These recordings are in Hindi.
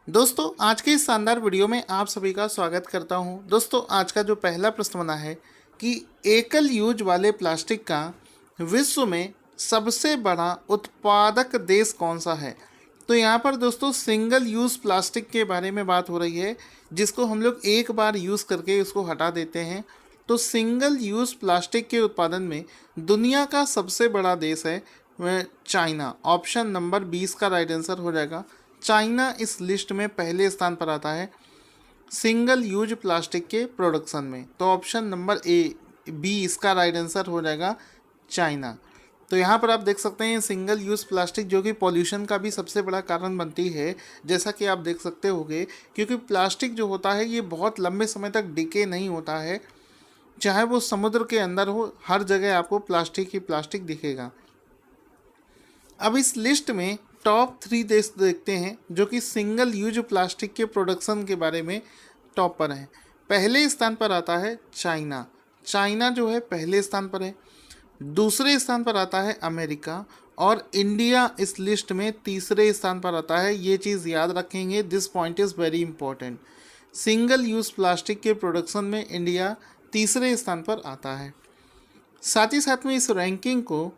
दोस्तों आज के इस शानदार वीडियो में आप सभी का स्वागत करता हूं। दोस्तों आज का जो पहला प्रश्न बना है कि एकल यूज वाले प्लास्टिक का विश्व में सबसे बड़ा उत्पादक देश कौन सा है। तो यहाँ पर दोस्तों सिंगल यूज़ प्लास्टिक के बारे में बात हो रही है, जिसको हम लोग एक बार यूज़ करके उसको हटा देते हैं। तो सिंगल यूज़ प्लास्टिक के उत्पादन में दुनिया का सबसे बड़ा देश है वह चाइना। ऑप्शन नंबर 20 का राइट आंसर हो जाएगा। चाइना इस लिस्ट में पहले स्थान पर आता है सिंगल यूज प्लास्टिक के प्रोडक्शन में। तो ऑप्शन नंबर बी इसका राइट आंसर हो जाएगा चाइना। तो यहाँ पर आप देख सकते हैं सिंगल यूज़ प्लास्टिक जो कि पॉल्यूशन का भी सबसे बड़ा कारण बनती है, जैसा कि आप देख सकते होंगे, क्योंकि प्लास्टिक जो होता है ये बहुत लंबे समय तक डिके नहीं होता है। चाहे वो समुद्र के अंदर हो, हर जगह आपको प्लास्टिक ही प्लास्टिक दिखेगा। अब इस लिस्ट में टॉप 3 देश देखते हैं जो कि सिंगल यूज प्लास्टिक के प्रोडक्शन के बारे में टॉप पर हैं। पहले स्थान पर आता है चाइना। चाइना जो है पहले स्थान पर है। दूसरे स्थान पर आता है अमेरिका और इंडिया इस लिस्ट में तीसरे स्थान पर आता है। ये चीज़ याद रखेंगे, this point is very important. Single use plastic के प्रोडक्शन में इंडिया तीसरे स्थान पर आता है। साथ ही साथ में इस रैंकिंग को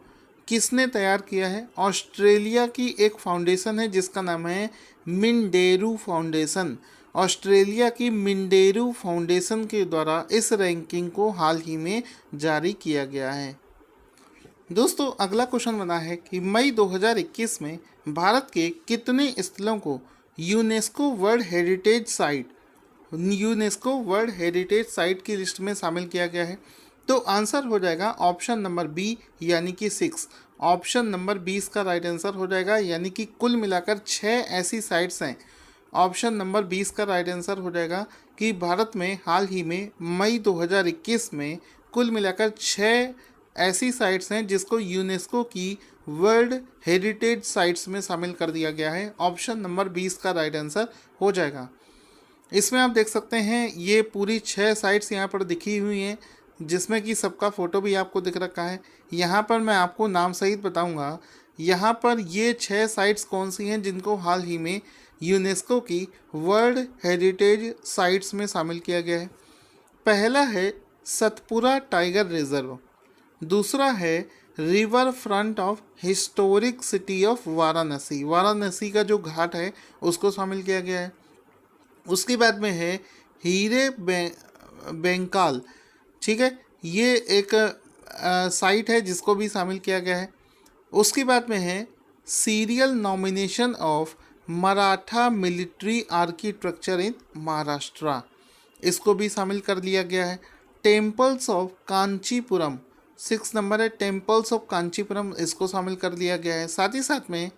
किसने तैयार किया है? ऑस्ट्रेलिया की एक फाउंडेशन है जिसका नाम है मिंडेरू फाउंडेशन। ऑस्ट्रेलिया की मिंडेरू फाउंडेशन के द्वारा इस रैंकिंग को हाल ही में जारी किया गया है। दोस्तों अगला क्वेश्चन बना है कि मई 2021 में भारत के कितने स्थलों को यूनेस्को वर्ल्ड हेरिटेज साइट की लिस्ट में शामिल किया गया है। तो आंसर हो जाएगा ऑप्शन नंबर बी यानी कि 6। ऑप्शन नंबर 20 का राइट आंसर हो जाएगा, यानी कि कुल मिलाकर 6 ऐसी साइट्स हैं। ऑप्शन नंबर 20 का राइट आंसर हो जाएगा कि भारत में हाल ही में मई 2021 में कुल मिलाकर 6 ऐसी साइट्स हैं जिसको यूनेस्को की वर्ल्ड हेरिटेज साइट्स में शामिल कर दिया गया है। ऑप्शन नंबर 20 का राइट आंसर हो जाएगा। इसमें आप देख सकते हैं ये पूरी 6 साइट्स यहाँ पर दिखी हुई हैं, जिसमें कि सबका फ़ोटो भी आपको दिख रखा है। यहाँ पर मैं आपको नाम सहित बताऊँगा। यहाँ पर ये 6 साइट्स कौन सी हैं जिनको हाल ही में यूनेस्को की वर्ल्ड हेरिटेज साइट्स में शामिल किया गया है। पहला है सतपुरा टाइगर रिजर्व। दूसरा है river front of historic city of Varanasi. Varanasi का जो घाट है उसको शामिल किया गया है। उसके बाद में है हीरे बेंकाल, ठीक है, ये एक साइट है जिसको भी शामिल किया गया है। उसके बाद में है serial nomination of Maratha military architecture इन महाराष्ट्र, इसको भी शामिल कर लिया गया है। टेम्पल्स ऑफ कांचीपुरम 6 नंबर है, टेम्पल्स ऑफ कांचीपुरम, इसको शामिल कर लिया गया है। साथ ही साथ में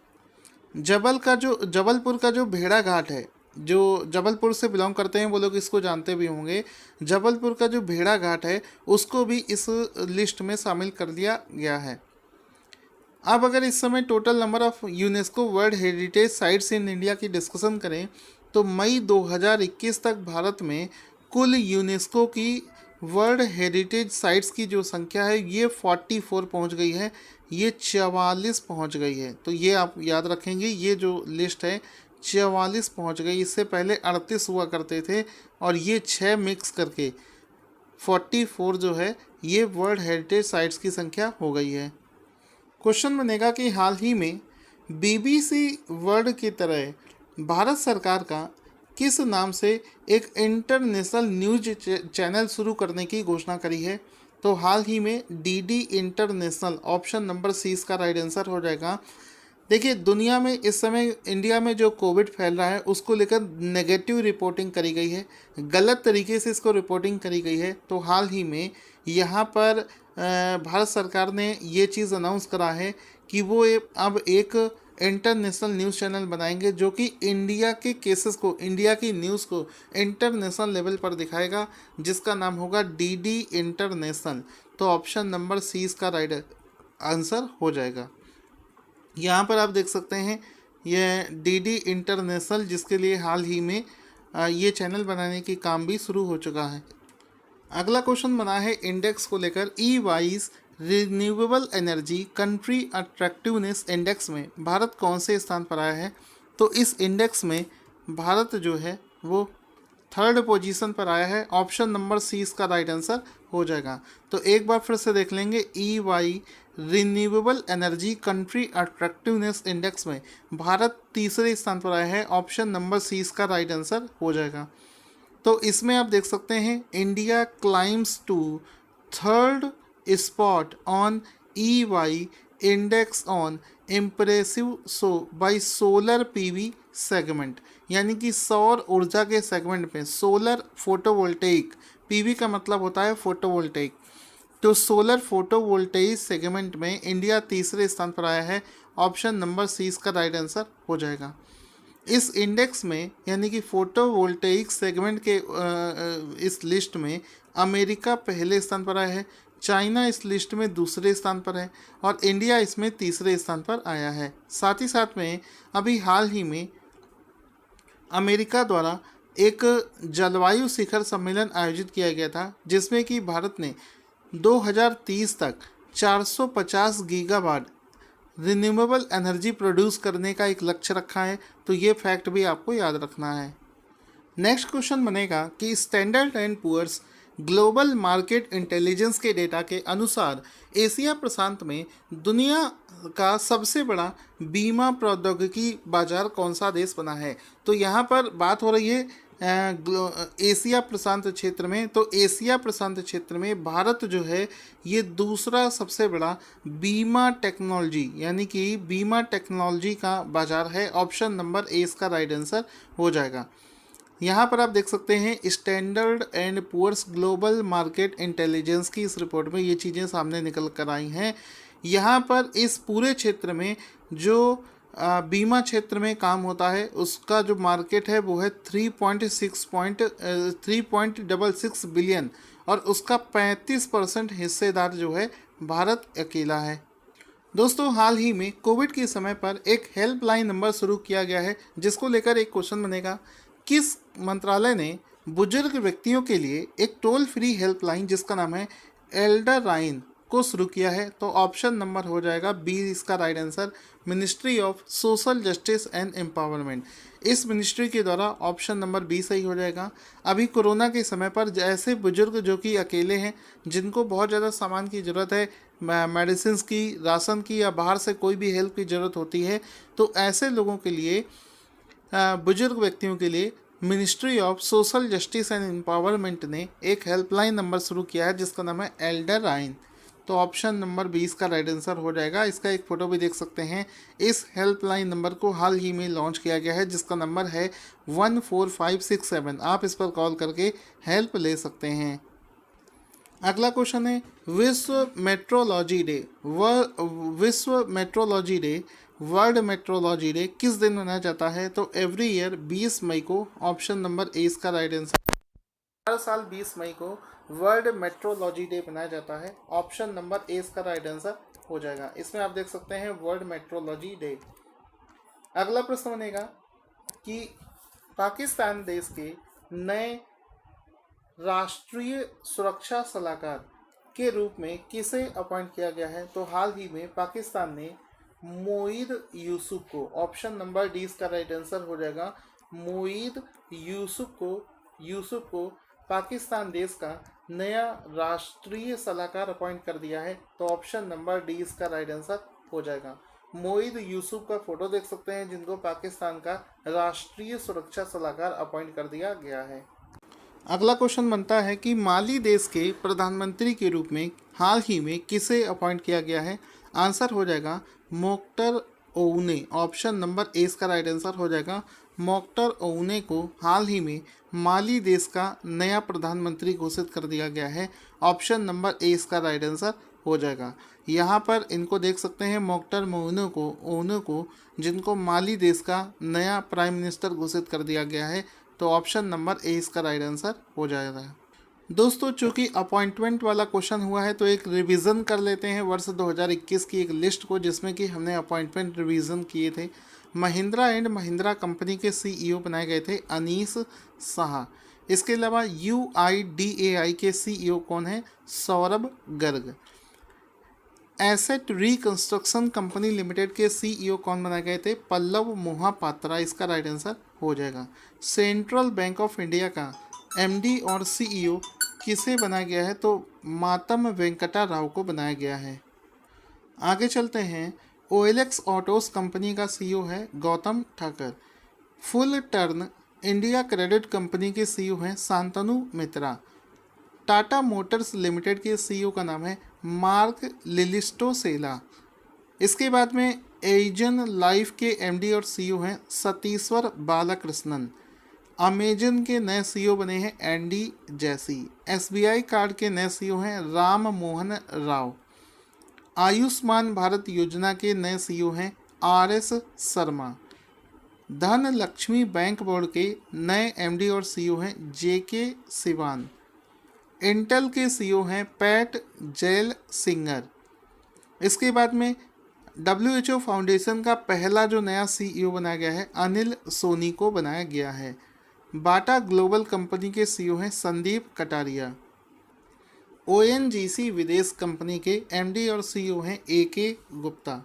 जबलपुर का जो भेड़ा घाट है, जो जबलपुर से बिलोंग करते हैं वो लोग इसको जानते भी होंगे। जबलपुर का जो भेड़ा घाट है उसको भी इस लिस्ट में शामिल कर दिया गया है। अब अगर इस समय total number of UNESCO world heritage sites in India की डिस्कशन करें तो मई 2021 तक भारत में कुल यूनेस्को की वर्ल्ड हेरिटेज साइट्स की जो संख्या है ये 44 पहुंच गई है, ये 44 पहुंच गई है। तो ये आप याद रखेंगे, ये जो लिस्ट है 44 पहुंच गई। इससे पहले 38 हुआ करते थे और ये 6 मिक्स करके 44 जो है ये वर्ल्ड हेरिटेज साइट्स की संख्या हो गई है। क्वेश्चन बनेगा कि हाल ही में BBC वर्ल्ड की तरह भारत सरकार का किस नाम से एक इंटरनेशनल न्यूज चैनल शुरू करने की घोषणा करी है। तो हाल ही में DD international, option number C इसका राइट आंसर हो जाएगा। देखिए दुनिया में इस समय इंडिया में जो कोविड फैल रहा है उसको लेकर नेगेटिव रिपोर्टिंग करी गई है, गलत तरीके से इसको रिपोर्टिंग करी गई है। तो हाल ही में यहाँ पर भारत सरकार ने ये चीज़ अनाउंस करा है कि वो अब एक इंटरनेशनल न्यूज़ चैनल बनाएंगे जो कि इंडिया के केसेस को, इंडिया की न्यूज़ को इंटरनेशनल लेवल पर दिखाएगा, जिसका नाम होगा DD इंटरनेशनल। तो ऑप्शन नंबर सी इसका राइट आंसर हो जाएगा। यहाँ पर आप देख सकते हैं ये DD इंटरनेशनल, जिसके लिए हाल ही में ये चैनल बनाने की काम भी शुरू हो चुका है। अगला क्वेश्चन बना है इंडेक्स को लेकर। EWISE renewable energy country attractiveness index में भारत कौन से स्थान पर आया है। तो इस इंडेक्स में भारत जो है वो थर्ड पोजीशन पर आया है। ऑप्शन नंबर सी इसका राइट आंसर हो जाएगा। तो एक बार फिर से देख लेंगे, EY renewable energy country attractiveness index में भारत तीसरे स्थान पर आया है। ऑप्शन नंबर सी इसका राइट आंसर हो जाएगा। तो इसमें आप देख सकते हैं, India climbs to third spot on EY index on impressive show by solar PV segment, यानी कि सौर ऊर्जा के सेगमेंट में सोलर फोटोवोल्टेइक, PV का मतलब होता है फोटोवोल्टेइक, तो सोलर फोटोवोल्टेइक सेगमेंट में इंडिया तीसरे स्थान पर आया है। ऑप्शन नंबर सी इसका राइट आंसर हो जाएगा। इस इंडेक्स में यानी कि फोटोवोल्टेइक सेगमेंट के इस लिस्ट में अमेरिका पहले स्थान पर आया है, चाइना इस लिस्ट में दूसरे स्थान पर है और इंडिया इसमें तीसरे स्थान पर आया है। साथ ही साथ में अभी हाल ही में अमेरिका द्वारा एक जलवायु शिखर सम्मेलन आयोजित किया गया था, जिसमें कि भारत ने 2030 तक 450 गीगावाट रिन्यूएबल एनर्जी प्रोड्यूस करने का एक लक्ष्य रखा है। तो ये फैक्ट भी आपको याद रखना है। नेक्स्ट क्वेश्चन बनेगा कि Standard and Poor's Global Market Intelligence के डेटा के अनुसार एशिया प्रशांत में दुनिया का सबसे बड़ा बीमा प्रौद्योगिकी बाजार कौन सा देश बना है। तो यहाँ पर बात हो रही है एशिया प्रशांत क्षेत्र में। तो एशिया प्रशांत क्षेत्र में भारत जो है ये दूसरा सबसे बड़ा बीमा टेक्नोलॉजी यानी कि बीमा टेक्नोलॉजी का बाजार है। ऑप्शन नंबर ए इसका राइट आंसर हो जाएगा। यहाँ पर आप देख सकते हैं, Standard and Poor's Global Market Intelligence की इस रिपोर्ट में ये चीज़ें सामने निकल कर आई हैं। यहाँ पर इस पूरे क्षेत्र में जो बीमा क्षेत्र में काम होता है उसका जो मार्केट है वो है 3.66 बिलियन और उसका 35% हिस्सेदार जो है भारत अकेला है। दोस्तों, हाल ही में कोविड के समय पर एक हेल्पलाइन नंबर शुरू किया गया है, जिसको लेकर एक क्वेश्चन बनेगा, किस मंत्रालय ने बुजुर्ग व्यक्तियों के लिए एक टोल फ्री हेल्पलाइन जिसका नाम है एल्डर लाइन को शुरू किया है। तो ऑप्शन नंबर हो जाएगा बी इसका right answer, ministry of social justice and empowerment. इस मिनिस्ट्री के द्वारा ऑप्शन नंबर बी सही हो जाएगा। अभी कोरोना के समय पर ऐसे बुजुर्ग जो कि अकेले हैं, जिनको बहुत ज़्यादा सामान की ज़रूरत है, मेडिसिन की, राशन की या बाहर से कोई भी हेल्प की ज़रूरत होती है, तो ऐसे लोगों के लिए, बुजुर्ग व्यक्तियों के लिए ministry of social justice and empowerment ने एक हेल्पलाइन नंबर शुरू किया है जिसका नाम है एल्डर लाइन। तो ऑप्शन नंबर 20 का राइट आंसर हो जाएगा। इसका एक फ़ोटो भी देख सकते हैं। इस हेल्पलाइन नंबर को हाल ही में लॉन्च किया गया है जिसका नंबर है 14567। आप इस पर कॉल करके हेल्प ले सकते हैं। अगला क्वेश्चन है, विश्व metrology day world metrology day किस दिन मनाया जाता है। तो एवरी ईयर 20 मई को। ऑप्शन नंबर ए इसका राइट आंसर। हर साल 20 मई को वर्ल्ड मेट्रोलॉजी डे मनाया जाता है। ऑप्शन नंबर ए इसका राइट आंसर हो जाएगा। इसमें आप देख सकते हैं वर्ल्ड मेट्रोलॉजी डे। अगला प्रश्न बनेगा कि पाकिस्तान देश के नए राष्ट्रीय सुरक्षा सलाहकार के रूप में किसे अपॉइंट किया गया है। तो हाल ही में पाकिस्तान ने मोईद यूसुफ को, ऑप्शन नंबर डी इसका राइट आंसर हो जाएगा, मोईद यूसुफ को पाकिस्तान देश का नया राष्ट्रीय सलाहकार अपॉइंट कर दिया है। तो ऑप्शन नंबर डी इसका राइट आंसर हो जाएगा। मोईद यूसुफ का फोटो देख सकते हैं, जिनको पाकिस्तान का राष्ट्रीय सुरक्षा सलाहकार अपॉइंट कर दिया गया है। अगला क्वेश्चन बनता है कि माली देश के प्रधानमंत्री के रूप में हाल ही में किसे अपॉइंट किया गया है। आंसर हो जाएगा मोख्तर ओउने। ऑप्शन नंबर ए इसका राइट आंसर हो जाएगा। मोख्तर ओउने को हाल ही में माली देश का नया प्रधानमंत्री घोषित कर दिया गया है। ऑप्शन नंबर ए इसका राइट आंसर हो जाएगा। यहाँ पर इनको देख सकते हैं, मोख्तर ओउने को जिनको माली देश का नया प्राइम मिनिस्टर घोषित कर दिया गया है। तो ऑप्शन नंबर ए इसका राइट आंसर हो जाएगा। दोस्तों, चूंकि अपॉइंटमेंट वाला क्वेश्चन हुआ है तो एक रिवीजन कर लेते हैं वर्ष 2021 की एक लिस्ट को, जिसमें कि हमने अपॉइंटमेंट रिवीजन किए थे। महिंद्रा एंड महिंद्रा कंपनी के CEO बनाए गए थे अनीस शाह। इसके अलावा UIDAI के CEO कौन है, Saurabh Garg. Asset reconstruction company limited के सीईओ कौन बनाए गए थे? पल्लव मोहापात्रा इसका राइट आंसर हो जाएगा। सेंट्रल बैंक ऑफ इंडिया का एमडी और सीईओ किसे बनाया गया है? तो मातम वेंकटा राव को बनाया गया है। आगे चलते हैं। ओएलएक्स ऑटोस कंपनी का सीईओ है Gautam Thakar. Fullerton India credit company के सीईओ हैं शांतनु मित्रा। टाटा मोटर्स लिमिटेड के सीईओ का नाम है मार्क लिलिस्टोसेला। इसके बाद में एजन लाइफ के एमडी और सीईओ हैं सतीश्वर बालाकृष्णन। अमेजन के नए सीईओ बने हैं एंडी जैसी। एसबीआई कार्ड के नए सीईओ हैं राम मोहन राव। आयुष्मान भारत योजना के नए सीईओ हैं आरएस शर्मा। धन लक्ष्मी बैंक बोर्ड के नए एमडी और सीईओ हैं जेके सिवान। इंटेल के सीईओ हैं पैट जेल सिंगर। इसके बाद में WHO फाउंडेशन का पहला जो नया सीईओ बनाया गया है अनिल सोनी को बनाया गया है। बाटा ग्लोबल कंपनी के सीईओ हैं संदीप कटारिया। ONGC विदेश कंपनी के एमडी और सीईओ हैं AK Gupta.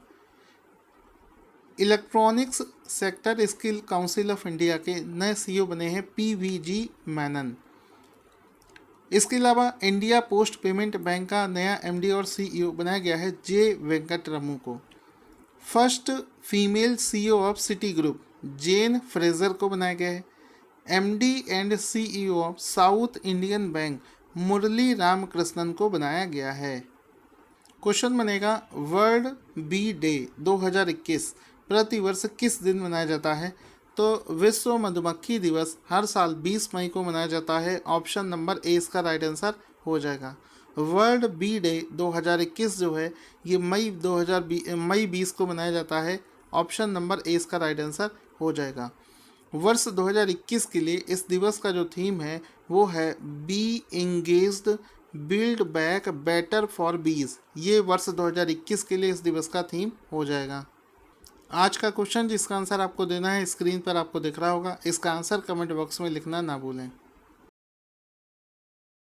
Electronics sector skill council of India के नए सीईओ बने हैं PVG मैनन। इसके अलावा इंडिया पोस्ट पेमेंट बैंक का नया एमडी और सीईओ बनाया गया है जे वेंकटरमू को। First female CEO of Citigroup Jane Fraser को बनाया गया है। MD and CEO of South Indian Bank Murali Ramakrishnan को बनाया गया है। क्वेश्चन बनेगा वर्ल्ड बी डे 2021 प्रतिवर्ष किस दिन मनाया जाता है? तो विश्व मधुमक्खी दिवस हर साल 20 मई को मनाया जाता है। ऑप्शन नंबर ए इसका राइट आंसर हो जाएगा। वर्ल्ड बी डे 2021 जो है ये मई 20 को मनाया जाता है। ऑप्शन नंबर ए इसका राइट आंसर हो जाएगा। वर्ष 2021 के लिए इस दिवस का जो थीम है वो है be engaged build back better for bees. ये वर्ष 2021 के लिए इस दिवस का थीम हो जाएगा। आज का क्वेश्चन जिसका आंसर आपको देना है स्क्रीन पर आपको दिख रहा होगा। इसका आंसर कमेंट बॉक्स में लिखना ना भूलें।